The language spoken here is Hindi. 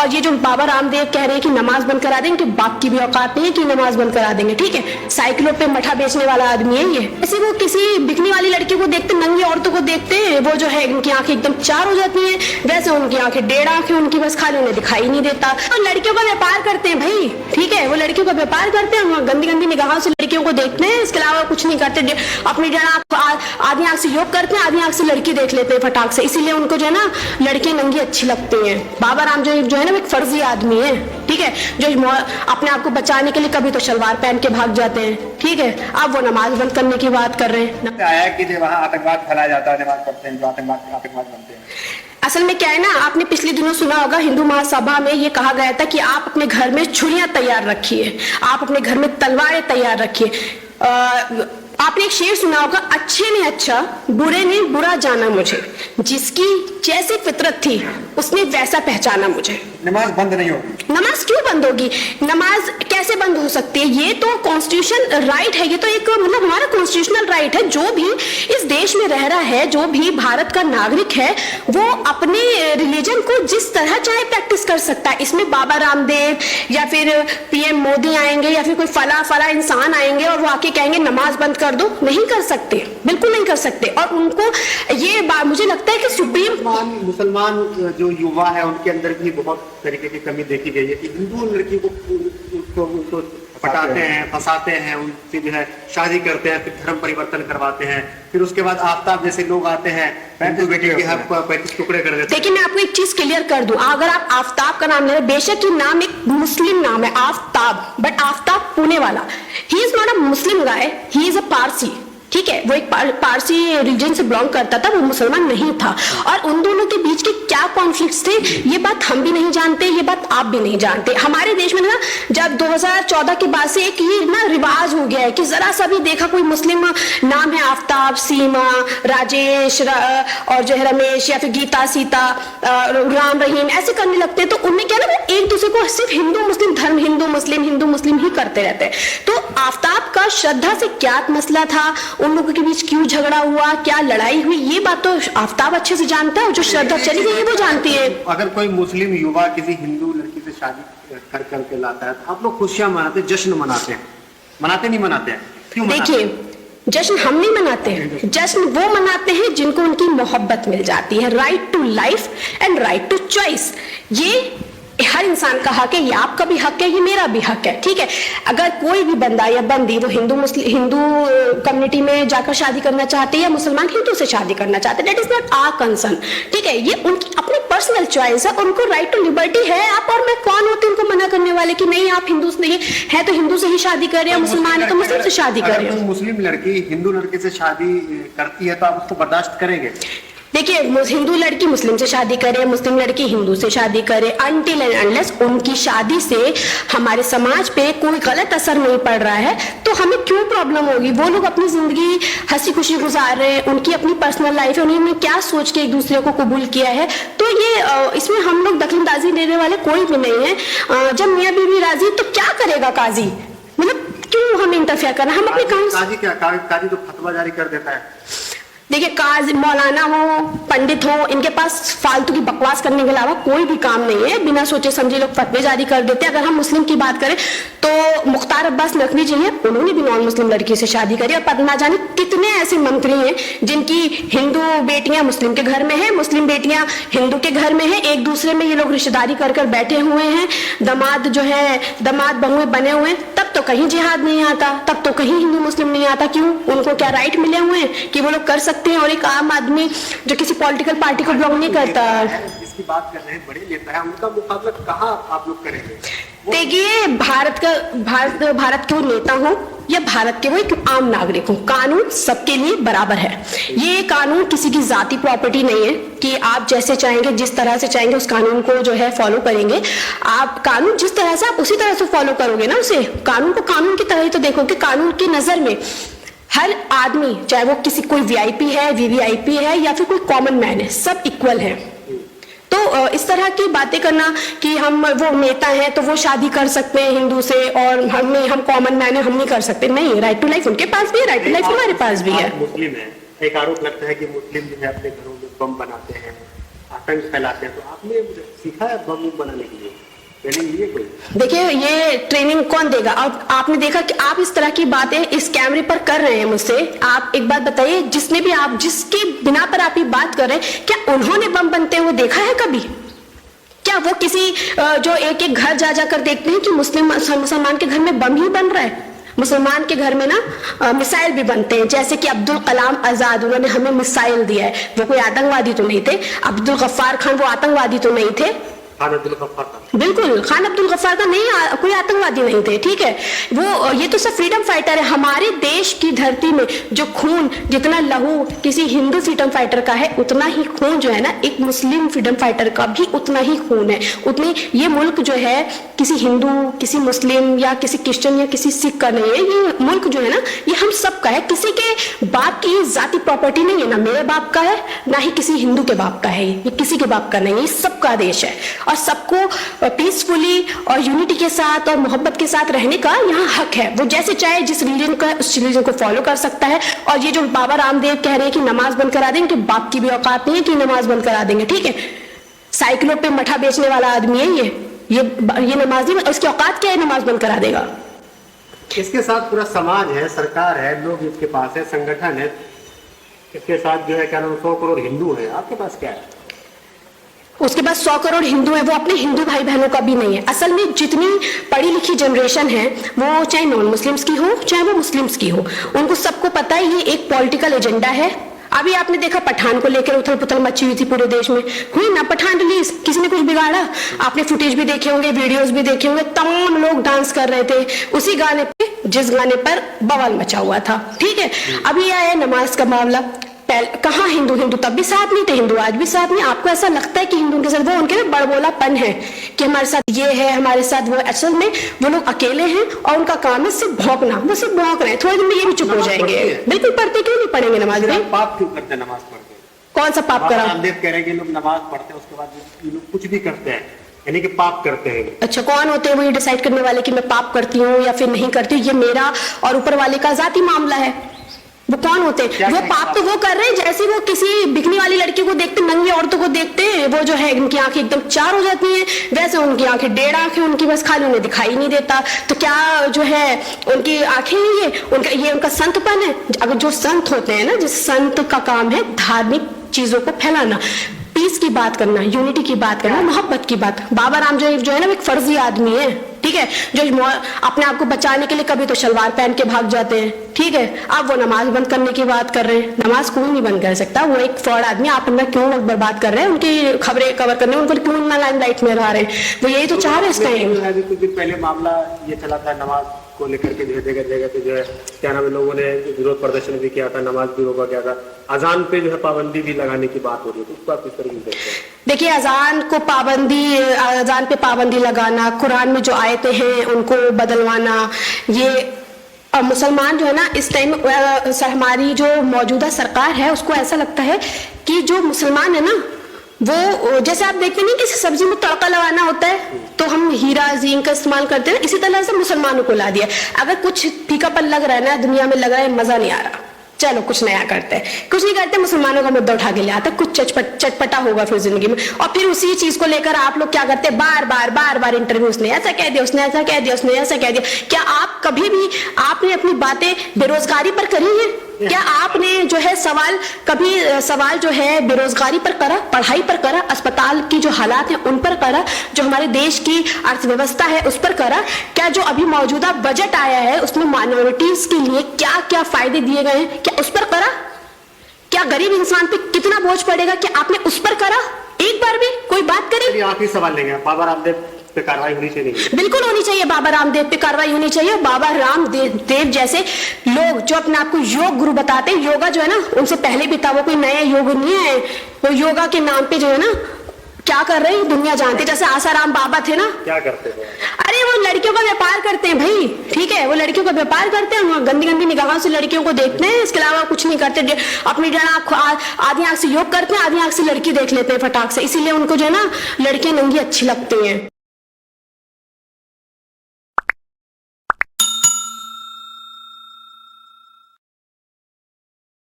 और ये जो बाबा रामदेव कह रहे हैं कि नमाज बंद करा देंगे, बाप की भी औकात नहीं है कि नमाज बंद करा देंगे, ठीक है। साइकिलों पे मठा बेचने वाला आदमी है ये। ऐसे वो किसी बिकनी वाली लड़की को देखते, नंगी औरतों को देखते हैं, वो जो है उनकी आंखें एकदम चार हो जाती हैं, वैसे उनकी आंखें 1.5 आंखें उनकी, बस खाली उन्हें दिखाई नहीं देता। और लड़कियों का व्यापार करते हैं भाई, ठीक है, वो लड़कियों का व्यापार करते हैं, गंदी गंदी निगाहों से लड़कियों को देखते हैं, इसके अलावा कुछ नहीं करते। अपनी आधी आंख से योग करते हैं, आधी आंख से लड़की देख लेते हैं फटाक से, इसीलिए उनको जो है ना लड़कियां नंगी अच्छी लगती हैं। बाबा राम जो है ना एक फर्जी आदमी है, ठीक है, जो अपने आप को बचाने के लिए कभी तो शलवार पहन के भाग जाते हैं, ठीक है। अब वो नमाज बंद करने की बात कर रहे हैं। आया कि जो वहाँ आतंकवाद फैलाया जाता है, नमाज पढ़ते हैं जो आतंकवाद बनते हैं। असल में क्या है ना, आपने पिछले दिनों सुना होगा हिंदू महासभा में ये कहा गया था कि आप अपने घर में छुरियां तैयार रखिए, आप अपने घर में तलवारें तैयार रखिए। आपने एक शेर सुना होगा, अच्छे ने अच्छा बुरे ने बुरा जाना मुझे, जिसकी जैसी फितरत थी उसने वैसा पहचाना मुझे। नमाज बंद नहीं होगी। नमाज क्यों बंद होगी? नमाज कैसे बंद हो सकती है? ये तो कॉन्स्टिट्यूशन राइट है, ये तो एक मतलब हमारा कॉन्स्टिट्यूशनल राइट है। जो भी इस देश में रह रहा है, जो भी भारत का नागरिक है, वो अपने रिलीजन को जिस तरह चाहे प्रैक्टिस कर सकता है। इसमें बाबा रामदेव या फिर पीएम मोदी आएंगे या फिर कोई फला इंसान आएंगे और वो आके कहेंगे नमाज बंद कर दो, नहीं कर सकते, बिल्कुल नहीं कर सकते। और उनको ये बात मुझे लगता है कि सुप्रीम मुसलमान जो युवा है उनके अंदर भी बहुत तरीके की कमी देखी गई है कि हिंदू लड़की को पटाते हैं, फंसाते हैं, उनसे जो है शादी करते हैं, फिर धर्म परिवर्तन करवाते हैं, फिर उसके बाद आफ्ताब जैसे लोग आते हैं 35 बेटे के हक 35 टुकड़े कर देते हैं। देखिए मैं आपको एक चीज क्लियर कर दूं, अगर आप आफ्ताब का नाम ले रहे, बेशक ये नाम एक मुस्लिम नाम है आफ्ताब, बट आफ्ताब पुणे वाला, he is not a Muslim guy, he is a Parsi, ठीक है। वो एक पारसी रीजन से बिलोंग करता था, वो मुसलमान नहीं था। और उन दोनों के बीच के क्या कॉन्फ्लिक्ट्स थे ये बात हम भी नहीं जानते, ये बात आप भी नहीं जानते। हमारे देश में ना जब 2014 के बाद से एक ये ना रिवाज हो गया है कि जरा सा भी देखा कोई मुस्लिम नाम है, आफ्ताब, सीमा, राजेश और जो है रमेश या फिर गीता, सीता, राम, रहीम, ऐसे करने लगते हैं, तो उनमें क्या ना वो एक दूसरे को सिर्फ हिंदू मुस्लिम धर्म, हिंदू मुस्लिम ही करते रहते हैं। तो आफ्ताब का श्रद्धा से क्या मसला था, उन लोगों के बीच क्यों झगड़ा हुआ, क्या लड़ाई हुई, ये बात तो आफ्ताब अच्छे से जानता है, जो श्रद्धा चली गई है वो जानती है। अगर कोई मुस्लिम युवा किसी हिंदू लड़की से शादी कर करके लाता है तो आप लोग खुशियां मनाते, जश्न मनाते हैं, नहीं मनाते हैं? क्यों? देखिए जश्न हम नहीं मनाते हैं, जश्न वो मनाते हैं जिनको उनकी मोहब्बत मिल जाती है। Right to life and right to choice, ये हर इंसान का हक है, ये आपका भी हक है, ये मेरा भी हक है, ठीक है। अगर कोई भी बंदा या बंदी वो हिंदू कम्युनिटी में जाकर शादी करना चाहते हैं या मुसलमान हिंदू से शादी करना चाहते हैं, that is not our concern, ठीक है। ये उनकी अपनी पर्सनल चॉइस है, उनको राइट टू लिबर्टी है। आप और मैं कौन होते हैं उनको मना करने वाले कि नहीं आप हिंदू नहीं है तो हिंदू से ही शादी करें, मुसलमान है तो मुस्लिम से शादी करें। मुस्लिम लड़की हिंदू लड़के से शादी करती है तो आप उसको बर्दाश्त करेंगे? देखिए हिंदू लड़की मुस्लिम से शादी करे, मुस्लिम लड़की हिंदू से शादी करे, अनटिल एंड अनलेस उनकी शादी से हमारे समाज पे कोई गलत असर नहीं पड़ रहा है तो हमें क्यों प्रॉब्लम होगी। वो लोग अपनी जिंदगी हंसी खुशी गुजार रहे हैं, उनकी अपनी पर्सनल लाइफ है, उन्होंने क्या सोच के एक दूसरे को कबूल किया है, तो ये इसमें हम लोग दखलंदाजी देने वाले कोई भी नहीं है। जब मियाँ बीवी राजी तो क्या करेगा काजी, मतलब क्यों हम इंटरफेयर करना, हम अपने काजी तो फतवा जारी कर देता है। देखिए काजी मौलाना हो, पंडित हो, इनके पास फालतू की बकवास करने के अलावा कोई भी काम नहीं है, बिना सोचे समझे लोग फतवे जारी कर देते हैं। अगर हम मुस्लिम की बात करें तो मुख्तार अब्बास नकवी जी हैं, उन्होंने भी नॉन मुस्लिम लड़की से शादी करी, और ना जाने कितने ऐसे मंत्री हैं जिनकी हिंदू बेटियां मुस्लिम के घर में है, मुस्लिम बेटियां हिंदू के घर में है, एक दूसरे में ये लोग रिश्तेदारी कर कर बैठे हुए हैं, दामाद जो है दामाद बहुएं बने हुए हैं। तब तो कहीं जिहाद नहीं आता, तब तो कहीं हिंदू मुस्लिम नहीं आता। क्यों? उनको क्या राइट मिले हुए हैं कि वो लोग कर सकते हैं, और एक आम आदमी जो किसी पॉलिटिकल पार्टी को बिलोंग नहीं करता, जिसकी बात कर रहे हैं बड़े नेता है, उनका मुकाबला कहाँ आप लोग करेंगे? देखिए भारत के वो नेता हो या भारत के वो एक आम नागरिक हो, कानून सबके लिए बराबर है। ये कानून किसी की जाति प्रॉपर्टी नहीं है कि आप जैसे चाहेंगे जिस तरह से चाहेंगे उस कानून को जो है फॉलो करेंगे। आप कानून जिस तरह से आप उसी तरह से फॉलो करोगे ना, उसे कानून को कानून की तरह ही तो देखोगे। कानून की नजर में हर आदमी, चाहे वो किसी कोई वीआईपी है, वीवीआईपी है या फिर कोई कॉमन मैन है, सब इक्वल है। तो इस तरह की बातें करना कि हम वो नेता हैं तो वो शादी कर सकते हैं हिंदू से और हम कॉमन मैन है हम नहीं कर सकते, नहीं। राइट टू लाइफ उनके पास भी है, राइट टू लाइफ हमारे पास भी है। मुस्लिम है, एक आरोप लगता है कि मुस्लिम जो है अपने घरों में बम बनाते हैं, आतंक फैलाते हैं। तो आपने सीखा है बम बनाने के लिए, ट्रेनिंग लिए कोई? देखिए ये ट्रेनिंग कौन देगा? अब आपने देखा कि आप इस तरह की बातें इस कैमरे पर कर रहे हैं मुझसे। आप एक बात बताइए, जिसने भी आप जिसके बिना पर आप ये बात कर रहे हैं, क्या उन्होंने बम बनते हुए देखा है कभी? क्या वो किसी जो एक एक घर जा जाकर देखते हैं कि मुसलमान के घर में बम ही बन रहा है? मुसलमान के घर में ना मिसाइल भी बनते हैं, जैसे कि अब्दुल कलाम आजाद, उन्होंने हमें मिसाइल दिया है। वो कोई आतंकवादी तो नहीं थे। अब्दुल गफ्फार खान वो आतंकवादी तो नहीं थे। बिल्कुल, खान अब्दुल गफ्फार का नहीं, कोई आतंकवादी नहीं थे, ठीक है। वो ये तो सब फ्रीडम फाइटर है। हमारे देश की धरती में जो खून, जितना लहू किसी हिंदू फ्रीडम फाइटर का है, उतना ही खून जो है ना एक मुस्लिम फ्रीडम फाइटर का भी उतना ही खून है। उतनी ये मुल्क जो है किसी हिंदू, किसी मुस्लिम या किसी क्रिश्चियन या किसी सिख का नहीं है। ये मुल्क जो है ना ये हम सब का है। किसी के बाप की जाति प्रॉपर्टी नहीं है, ना मेरे बाप का है ना ही किसी हिंदू के बाप का है। ये किसी के बाप का नहीं है, ये सबका देश है और सबको पीसफुली और यूनिटी के साथ और मोहब्बत के साथ रहने का यहाँ हक है। वो जैसे चाहे जिस रिलीजन का उस रिलीजन को फॉलो कर सकता है। और ये जो बाबा रामदेव कह रहे हैं कि नमाज बंद करा देंगे, कि बाप की भी औकात नहीं है कि नमाज बंद करा देंगे, ठीक है। साइकिलों पे मठा बेचने वाला आदमी है ये नमाज नहीं, इसकी औकात क्या है नमाज बंद करा देगा? इसके साथ पूरा समाज है, सरकार है, लोग इसके पास है, संगठन है। इसके साथ जो है क्या नाम 100 करोड़ हिंदू है। आपके पास क्या है? उसके पास 100 करोड़ हिंदू है, वो अपने हिंदू भाई बहनों का भी नहीं है। असल में जितनी पढ़ी लिखी जनरेशन है, वो चाहे नॉन मुस्लिम्स की हो चाहे वो मुस्लिम्स की हो, उनको सबको पता है ये एक पॉलिटिकल एजेंडा है। अभी आपने देखा पठान को लेकर उथल पुथल मची हुई थी पूरे देश में, हुई ना पठान रिलीज, किसी ने कुछ बिगाड़ा? आपने फुटेज भी देखे होंगे, वीडियोस भी देखे होंगे, तमाम लोग डांस कर रहे थे उसी गाने पे जिस गाने पर बवाल मचा हुआ था, ठीक है। अभी आया नमाज का मामला, कहाँ हिंदू तब भी साथ नहीं थे, हिंदू आज भी साथ नहीं। आपको ऐसा लगता है कि हिंदू के साथ वो उनके ना बड़बोलापन है कि हमारे साथ ये है, हमारे साथ वो। असल में वो लोग अकेले हैं और उनका काम है सिर्फ भौंकना। वो सिर्फ भौंक रहे हैं, थोड़ी देर में ये भी चुप हो जाएंगे। बिल्कुल पढ़ते क्यों नहीं पढ़ेंगे नमाज में? पाप क्यों करते हैं नमाज पढ़ के? कौन सा पाप करा? रामदेव कह रहे हैं कि लोग नमाज पढ़ते हैं उसके बाद लोग कुछ भी करते हैं, यानी कि पाप करते हैं। अच्छा, कौन होते हैं वो ये डिसाइड करने वाले कि मैं पाप करती हूँ या फिर नहीं करती हूँ? ये मेरा और ऊपर वाले का जाती मामला है। वो कौन होते हैं? वो पाप तो वो कर रहे हैं जैसे वो किसी बिकनी वाली लड़की को देखते, नंगी औरतों को देखते हैं, वो जो है उनकी आंखें एकदम चार हो जाती हैं, वैसे उनकी आंखें 1.5 आंखें उनकी, बस खाली उन्हें दिखाई नहीं देता। तो क्या जो है उनकी आंखें हैं ये उनका संतपन है? अगर जो संत होते हैं ना, जिस संत का काम है धार्मिक चीजों को फैलाना, पीस की बात करना, यूनिटी की बात करना, मोहब्बत की बात। बाबा राम जो है ना एक फर्जी आदमी है, ठीक है, जो अपने आप को बचाने के लिए कभी तो शलवार पहन के भाग जाते हैं, ठीक है। अब वो नमाज बंद करने की बात कर रहे हैं। नमाज कोई नहीं बंद कर सकता, वो एक फ्रॉड आदमी। आप अपना क्यों वक्त बर्बाद कर रहे हैं? उनकी खबरें कवर करने, उनको क्यों ना लाइमलाइट में ला रहे हैं? वो यही तो चाह रहे हैं इस टाइम। कुछ दिन पहले मामला ये चला था नमाज को लेकर के, जगह जगह पे जो है क्या नाम है लोगों ने विरोध प्रदर्शन भी किया था, नमाज भी रोका गया था, अजान पे जो है पाबंदी भी लगाने की बात हो रही है। तो उसको आप किस तरीके से देखते हैं? देखिए, अजान पे पाबंदी लगाना, कुरान में जो आयतें हैं उनको बदलवाना, ये मुसलमान जो है ना इस टाइम हमारी जो मौजूदा सरकार है उसको ऐसा लगता है कि जो मुसलमान है ना, वो जैसे आप देखते नहीं किसी सब्जी में तड़का लगाना होता है तो हम हीरा जिंक का इस्तेमाल करते हैं, इसी तरह से मुसलमानों को ला दिया। अगर कुछ फीकापन लग रहा है ना, दुनिया में लग रहा है मजा नहीं आ रहा, चलो कुछ नया करते हैं, कुछ नहीं करते, मुसलमानों का मुद्दा उठा के ले आते, कुछ चटपटा होगा फिर जिंदगी में। और फिर उसी चीज को लेकर आप लोग क्या करते हैं, बार बार इंटरव्यू, उसने ऐसा कह दिया, उसने ऐसा कह दिया, उसने ऐसा कह दिया। क्या आप कभी भी आपने अपनी बातें बेरोजगारी पर करी है? क्या आपने जो है सवाल जो है बेरोजगारी पर करा, पढ़ाई पर करा, अस्पताल की जो हालात है उन पर करा, जो हमारे देश की अर्थव्यवस्था है उस पर करा? क्या जो अभी मौजूदा बजट आया है उसमें माइनॉरिटीज के लिए क्या क्या फायदे दिए गए हैं, क्या उस पर करा? क्या गरीब इंसान पे कितना बोझ पड़ेगा, क्या आपने उस पर करा? एक बार भी कोई बात करे? आखिरी सवाल लेंगे, बाबा रामदेव पे कार्रवाई होनी चाहिए? बिल्कुल होनी चाहिए, बाबा रामदेव पे कार्रवाई होनी चाहिए। बाबा रामदेव जैसे लोग जो अपने आप को योग गुरु बताते हैं, योगा जो है ना उनसे पहले भी था, वो कोई नया योग नहीं है। वो योगा के नाम पे जो है ना क्या कर रहे हैं दुनिया जानती। जैसे आसाराम बाबा थे ना, क्या करते थे? अरे वो लड़कियों का व्यापार करते हैं भाई, ठीक है, वो लड़कियों का व्यापार करते हैं, गंदी गंदी निगाहों से लड़कियों को देखते हैं, इसके अलावा कुछ नहीं करते। अपनी आधी आंख से योग करते हैं, आधी आंख से लड़की देख लेते हैं फटाक से, इसीलिए उनको जो है ना लड़कियां नंगी अच्छी लगती हैं।